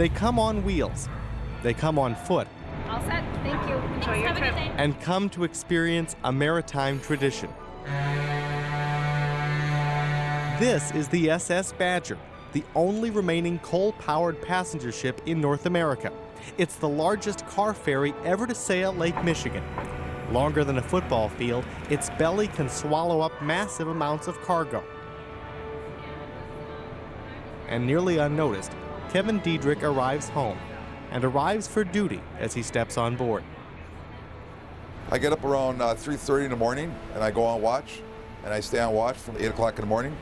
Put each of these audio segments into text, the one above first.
They come on wheels. They come on foot. All set. Thank you. Enjoy your trip. And come to experience a maritime tradition. This is the SS Badger, the only remaining coal-powered passenger ship in North America. It's the largest car ferry ever to sail Lake Michigan. Longer than a football field, its belly can swallow up massive amounts of cargo. And nearly unnoticed, Kevin Diedrich arrives home and arrives for duty as he steps on board. I get up around 3:30 in the morning and I go on watch, and I stay on watch from 8 o'clock in the morning.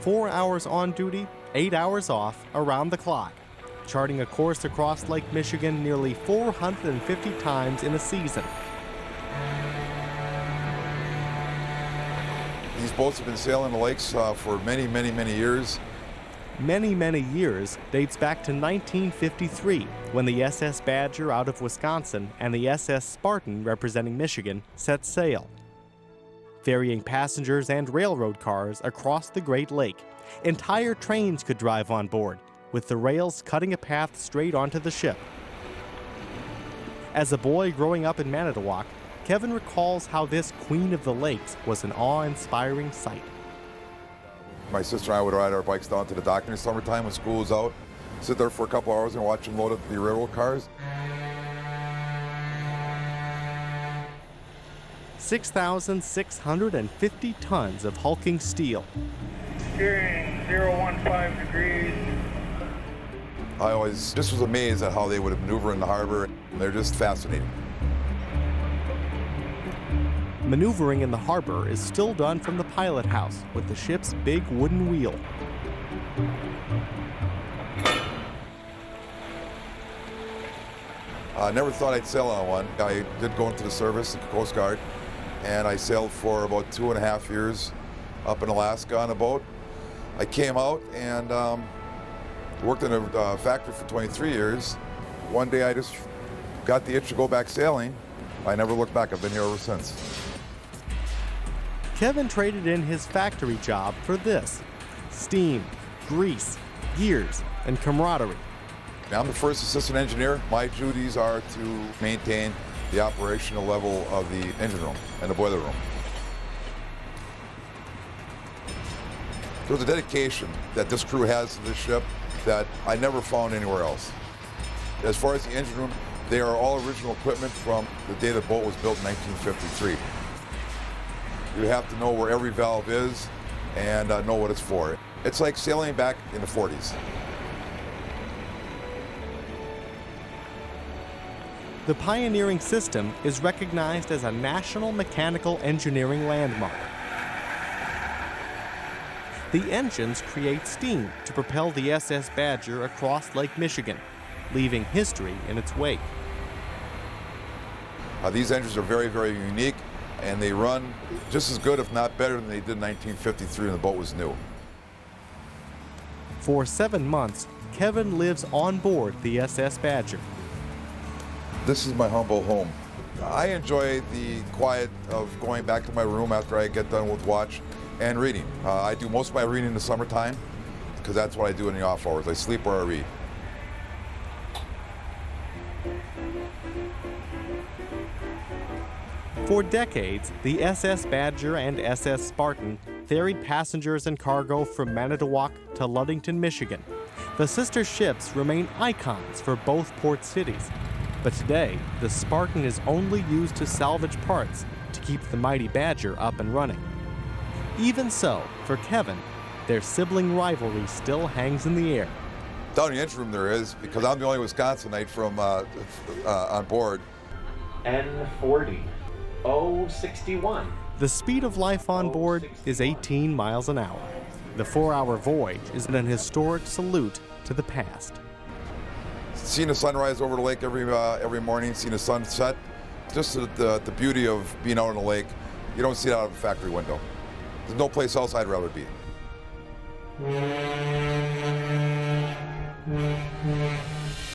4 hours on duty, 8 hours off, around the clock, charting a course across Lake Michigan nearly 450 times in a season. These boats have been sailing the lakes for many, many, many years. Many, many years dates back to 1953, when the SS Badger out of Wisconsin and the SS Spartan representing Michigan set sail, ferrying passengers and railroad cars across the Great Lake. Entire trains could drive on board, with the rails cutting a path straight onto the ship. As a boy growing up in Manitowoc, Kevin recalls how this Queen of the Lakes was an awe-inspiring sight. My sister and I would ride our bikes down to the dock in the summertime when school was out, sit there for a couple hours and watch them load up the railroad cars. 6,650 tons of hulking steel. Steering 015 degrees. I always just was amazed at how they would maneuver in the harbor. They're just fascinating. Maneuvering in the harbor is still done from the pilot house with the ship's big wooden wheel. I never thought I'd sail on one. I did go into the service, the Coast Guard, and I sailed for about 2.5 years up in Alaska on a boat. I came out and worked in a factory for 23 years. One day I just got the itch to go back sailing. I never looked back. I've been here ever since. Kevin traded in his factory job for this: steam, grease, gears, and camaraderie. I'm the first assistant engineer. My duties are to maintain the operational level of the engine room and the boiler room. There's a dedication that this crew has to this ship that I never found anywhere else. As far as the engine room, they are all original equipment from the day the boat was built in 1953. You have to know where every valve is and know what it's for. It's like sailing back in the 40s. The pioneering system is recognized as a National Mechanical Engineering Landmark. The engines create steam to propel the SS Badger across Lake Michigan, leaving history in its wake. These engines are very, very unique, and they run just as good, if not better, than they did in 1953 when the boat was new. For 7 months, Kevin lives on board the SS Badger. This is my humble home. I enjoy the quiet of going back to my room after I get done with watch and reading. I do most of my reading in the summertime because that's what I do in the off hours. I sleep or I read. For decades, the SS Badger and SS Spartan ferried passengers and cargo from Manitowoc to Ludington, Michigan. The sister ships remain icons for both port cities. But today, the Spartan is only used to salvage parts to keep the mighty Badger up and running. Even so, for Kevin, their sibling rivalry still hangs in the air. Down in the engine room there is, because I'm the only Wisconsinite from on board. N40 061. The speed of life on board is 18 miles an hour. The 4-hour voyage is an historic salute to the past. Seeing the sunrise over the lake every morning, seeing the sunset, just the beauty of being out on the lake. You don't see it out of a factory window. There's no place else I'd rather be.